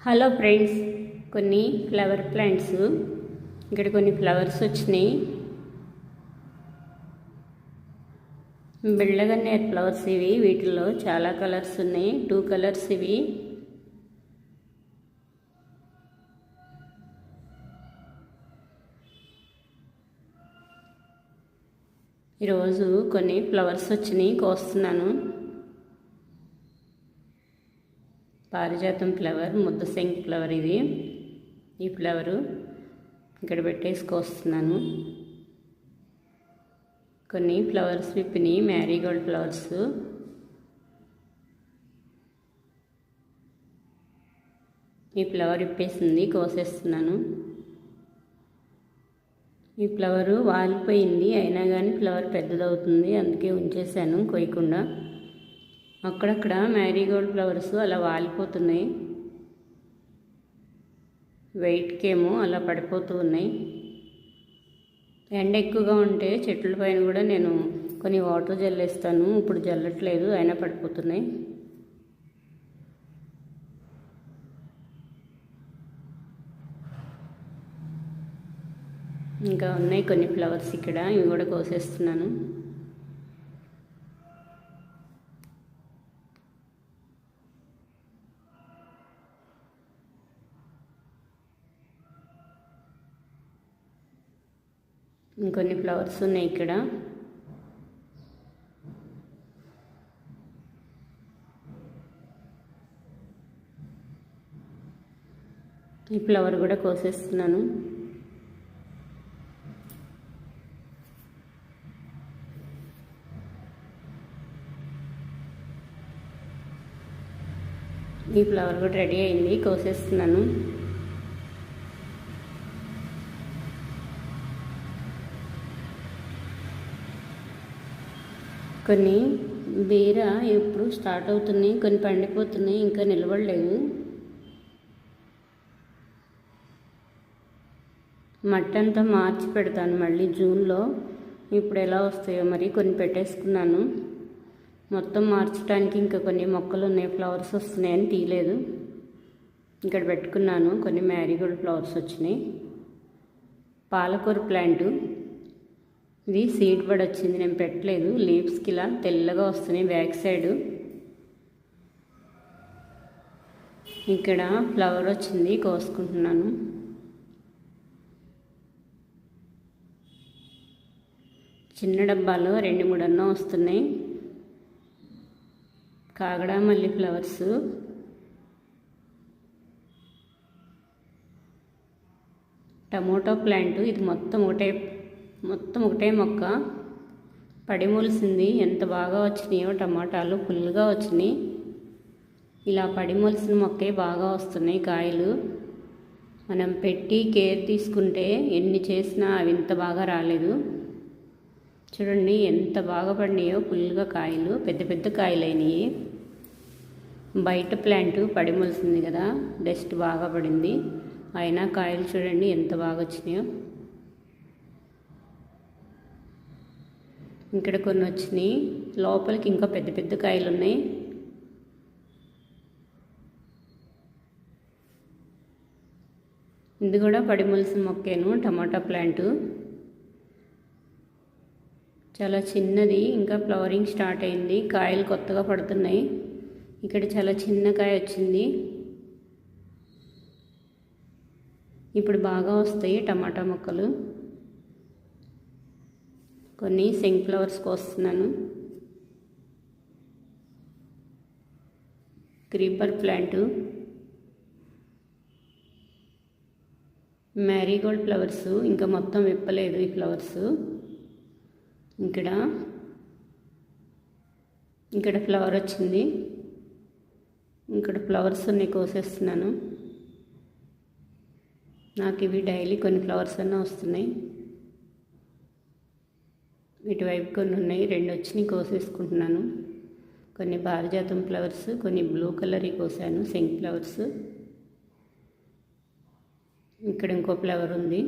Hello friends, కొన్ని flower plants ఇక్కడ కొన్ని ఫ్లవర్స్ వచ్చినాయి. బిళ్ళగన్నేరు ఫ్లవర్స్ ఇవి. వీటిల్లో చాలా కలర్స్ ఉన్నాయి. 2 కలర్స్ ఇవి. ఈరోజు కొన్ని ఫ్లవర్స్ వచ్చినాయి, కోస్తున్నాను. పారిజాతం ఫ్లవర్, ముద్దశంఖి ఫ్లవర్ ఇది. ఈ ఫ్లవరు ఇక్కడ పెట్టేసుకొస్తున్నాను. కొన్ని ఫ్లవర్స్ విప్పినాయి, మ్యారీగోల్డ్ ఫ్లవర్స్. ఈ ఫ్లవర్ విప్పేసింది, కోసేస్తున్నాను. ఈ ఫ్లవరు వాలిపోయింది, అయినా కానీ ఫ్లవర్ పెద్దదవుతుంది, అందుకే ఉంచేసాను కొయ్యకుండా. అక్కడక్కడ మ్యారీగోల్డ్ ఫ్లవర్స్ అలా వాలిపోతున్నాయి, వెయిట్కేమో అలా పడిపోతూ ఉన్నాయి. ఎండ ఎక్కువగా ఉంటే చెట్ల పైన కూడా నేను కొన్ని వాటర్ జల్లేస్తాను. ఇప్పుడు జల్లట్లేదు, అయినా పడిపోతున్నాయి. ఇంకా ఉన్నాయి కొన్ని ఫ్లవర్స్ ఇక్కడ, ఇవి కూడా కోసేస్తున్నాను. ఇంకొన్ని ఫ్లవర్స్ ఉన్నాయి ఇక్కడ. ఈ ఫ్లవర్ కూడా కోసేస్తున్నాను. ఈ ఫ్లవర్ కూడా రెడీ అయింది, కోసేస్తున్నాను. కొన్ని బీర ఎప్పుడు స్టార్ట్ అవుతున్నాయి, కొన్ని పండిపోతున్నాయి, ఇంకా నిలబడలేవు. మట్టి అంతా మార్చి పెడతాను మళ్ళీ జూన్లో. ఇప్పుడు ఎలా వస్తాయో మరి. కొన్ని పెట్టేసుకున్నాను. మొత్తం మార్చడానికి ఇంకా కొన్ని మొక్కలు ఉన్నాయి, ఫ్లవర్స్ వస్తున్నాయని తీయలేదు. ఇక్కడ పెట్టుకున్నాను. కొన్ని మ్యారీగోల్డ్ ఫ్లవర్స్ వచ్చినాయి. పాలకూర ప్లాంటు ఇది సీడ్ బడ్ వచ్చింది, నేను పెట్టలేదు. లీవ్స్కి ఇలా తెల్లగా వస్తున్నాయి బ్యాక్ సైడు. ఇక్కడ ఫ్లవర్ వచ్చింది, కోసుకుంటున్నాను. చిన్న డబ్బాలో 2-3 అన్న వస్తున్నాయి. కాగడా మల్లి ఫ్లవర్స్. టమోటో ప్లాంటు ఇది మొత్తం ఒకటే మొక్క. పడిమూలిసింది. ఎంత బాగా వచ్చినాయో టమాటాలు, ఫుల్గా వచ్చినాయి. ఇలా పడిమూలిసిన మొక్కే బాగా వస్తున్నాయి కాయలు. మనం పెట్టి కేర్ తీసుకుంటే ఎన్ని చేసినా అవి ఇంత బాగా రాలేదు. చూడండి ఎంత బాగా పడినాయో, ఫుల్గా కాయలు, పెద్ద పెద్ద కాయలు అయినాయి. బయట ప్లాంటు పడిమూలిసింది కదా, డస్ట్ బాగా పడింది, అయినా కాయలు చూడండి ఎంత బాగా వచ్చినాయో. ఇక్కడ కొన్ని వచ్చినాయి, లోపలికి ఇంకా పెద్ద పెద్ద కాయలు ఉన్నాయి. ఇది కూడా పడిమూలిసిన మొక్కేను, టమాటా ప్లాంటు. చాలా చిన్నది, ఇంకా ఫ్లవరింగ్ స్టార్ట్ అయింది, కాయలు కొత్తగా పడుతున్నాయి. ఇక్కడ చాలా చిన్న కాయ వచ్చింది. ఇప్పుడు బాగా వస్తాయి టమాటా మొక్కలు. కొన్ని శంఖ్ ఫ్లవర్స్ కోస్తున్నాను. క్రీపర్ ప్లాంటు, మ్యారీగోల్డ్ ఫ్లవర్స్ ఇంకా మొత్తం విప్పలేదు ఈ ఫ్లవర్స్. ఇక్కడ ఫ్లవర్ వచ్చింది. ఇక్కడ ఫ్లవర్స్ ఉన్నాయి, కోసేస్తున్నాను. నాకు ఇవి డైలీ కొన్ని ఫ్లవర్స్ అన్న వస్తున్నాయి. ఇటువైపు కొన్ని ఉన్నాయి, 2 వచ్చినాయి, కోసేసుకుంటున్నాను. కొన్ని పారిజాతం ఫ్లవర్స్, కొన్ని బ్లూ కలర్ కోసాను, శంఖ్ ఫ్లవర్స్. ఇక్కడ ఇంకో ఫ్లవర్ ఉంది.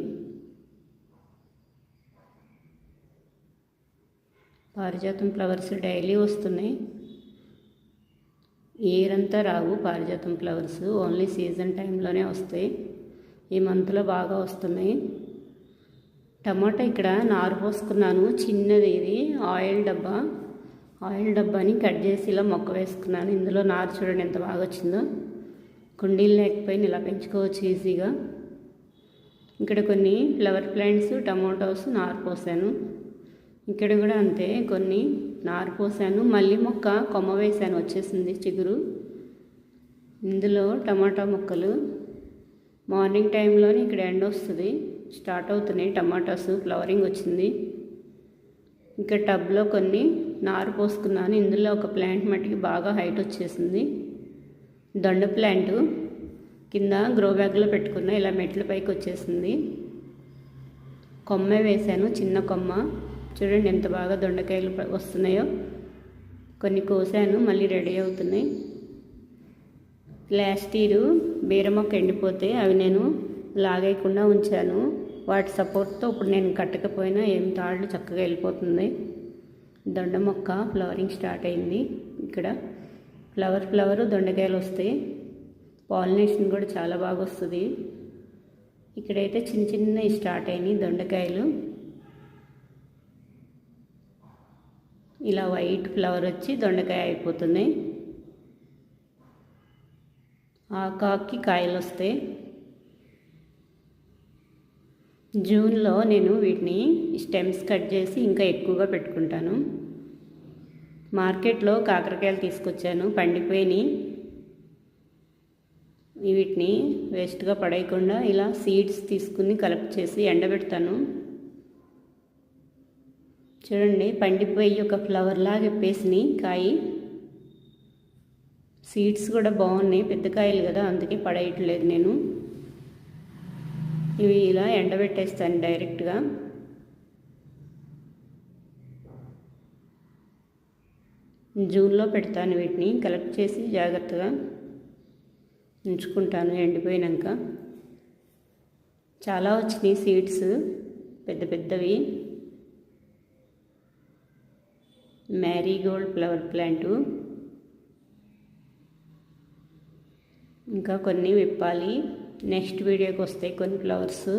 పారిజాతం ఫ్లవర్స్ డైలీ వస్తున్నాయి. ఇయర్ అంతా రావు పారిజాతం ఫ్లవర్స్, ఓన్లీ సీజన్ టైంలోనే వస్తాయి. ఈ మంత్లో బాగా వస్తున్నాయి. టమాటా ఇక్కడ నారు పోసుకున్నాను, చిన్నది ఇది ఆయిల్ డబ్బాని కట్ చేసి ఇలా మొక్క వేసుకున్నాను. ఇందులో నారు చూడండి ఎంత బాగా వచ్చిందో. కుండీలు లేకపోయినా ఇలా పెంచుకోవచ్చు ఈజీగా. ఇక్కడ కొన్ని ఫ్లవర్ ప్లాంట్స్, టమాటోస్ నారు పోసాను. ఇక్కడ కూడా అంతే, కొన్ని నారు పోసాను. మళ్ళీ మొక్క కొమ్మ వేసాను, వచ్చేసింది చిగురు. ఇందులో టమాటా మొక్కలు మార్నింగ్ టైంలోనే ఇక్కడ ఎండ వస్తుంది, స్టార్ట్ అవుతున్నాయి టమాటాస్, ఫ్లవరింగ్ వచ్చింది. ఇంకా టబ్లో కొన్ని నారు పోసుకున్నాను. ఇందులో ఒక ప్లాంట్ మట్టికి బాగా హైట్ వచ్చేసింది. దొండ ప్లాంట్ కింద గ్రో బ్యాగ్లో పెట్టుకున్నా, ఇలా మెట్ల పైకి వచ్చేసింది. కొమ్మ వేశాను, చిన్న కొమ్మ. చూడండి ఎంత బాగా దొండకాయలు వస్తున్నాయో. కొన్ని కోసాను, మళ్ళీ రెడీ అవుతున్నాయి. లాస్ట్ ఇయర్ బీర మొక్క ఎండిపోతే అవి నేను లాగేయకుండా ఉంచాను. వాటి సపోర్ట్తో ఇప్పుడు నేను కట్టకపోయినా ఏం తాళ్ళు చక్కగా వెళ్ళిపోతుంది. దొండ మొక్క ఫ్లవరింగ్ స్టార్ట్ అయింది. ఇక్కడ ఫ్లవర్ దొండకాయలు వస్తాయి. పాలినేషన్ కూడా చాలా బాగా వస్తుంది. ఇక్కడైతే చిన్నవి స్టార్ట్ అయినాయి దొండకాయలు. ఇలా వైట్ ఫ్లవర్ వచ్చి దొండకాయ అయిపోతున్నాయి. ఆకాకి కాయలు వస్తాయి. జూన్లో నేను వీటిని స్టెమ్స్ కట్ చేసి ఇంకా ఎక్కువగా పెట్టుకుంటాను. మార్కెట్లో కాకరకాయలు తీసుకొచ్చాను, పండిపోయినాయి. వీటిని వేస్ట్గా పడేయకుండా ఇలా సీడ్స్ తీసుకుని కలెక్ట్ చేసి ఎండబెడతాను. చూడండి పండిపోయి ఒక ఫ్లవర్ లాగా ఇప్పేసినాయి కాయ. సీడ్స్ కూడా బాగున్నాయి, పెద్ద కాయలు కదా, అందుకే పడేయట్లేదు నేను. ఇవి ఇలా ఎండబెట్టేస్తాను డైరెక్ట్గా. జూన్లో పెడతాను వీటిని, కలెక్ట్ చేసి జాగ్రత్తగా ఉంచుకుంటాను ఎండిపోయినాక. చాలా వచ్చినాయి సీడ్స్, పెద్ద పెద్దవి. మ్యారీగోల్డ్ ఫ్లవర్ ప్లాంటు ఇంకా కొన్ని విప్పాలి, నెక్స్ట్ వీడియోకి వస్తాయి కొన్ని ఫ్లవర్స్.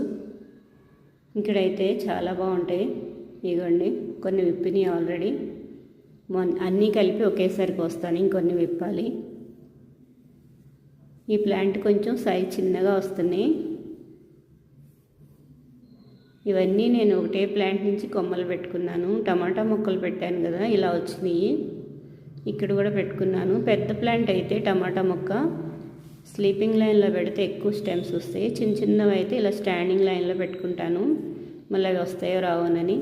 ఇక్కడైతే చాలా బాగుంటాయి. ఇదిగోండి కొన్ని విప్పినాయి ఆల్రెడీ. అన్నీ కలిపి ఒకేసారికి వస్తాను, ఇంకొన్ని విప్పాలి. ఈ ప్లాంట్ కొంచెం సైజ్ చిన్నగా వస్తున్నాయి. ఇవన్నీ నేను ఒకటే ప్లాంట్ నుంచి కొమ్మలు పెట్టుకున్నాను. టమాటా మొక్కలు పెట్టాను కదా, ఇలా వచ్చినాయి. ఇక్కడ కూడా పెట్టుకున్నాను. పెద్ద ప్లాంట్ అయితే టమాటా మొక్క స్లీపింగ్ లైన్లో పెడితే ఎక్కువ స్టెమ్స్ వస్తాయి. చిన్నవి అయితే ఇలా స్టాండింగ్ లైన్లో పెట్టుకుంటాను, మళ్ళీ అవి వస్తాయో రావోనని.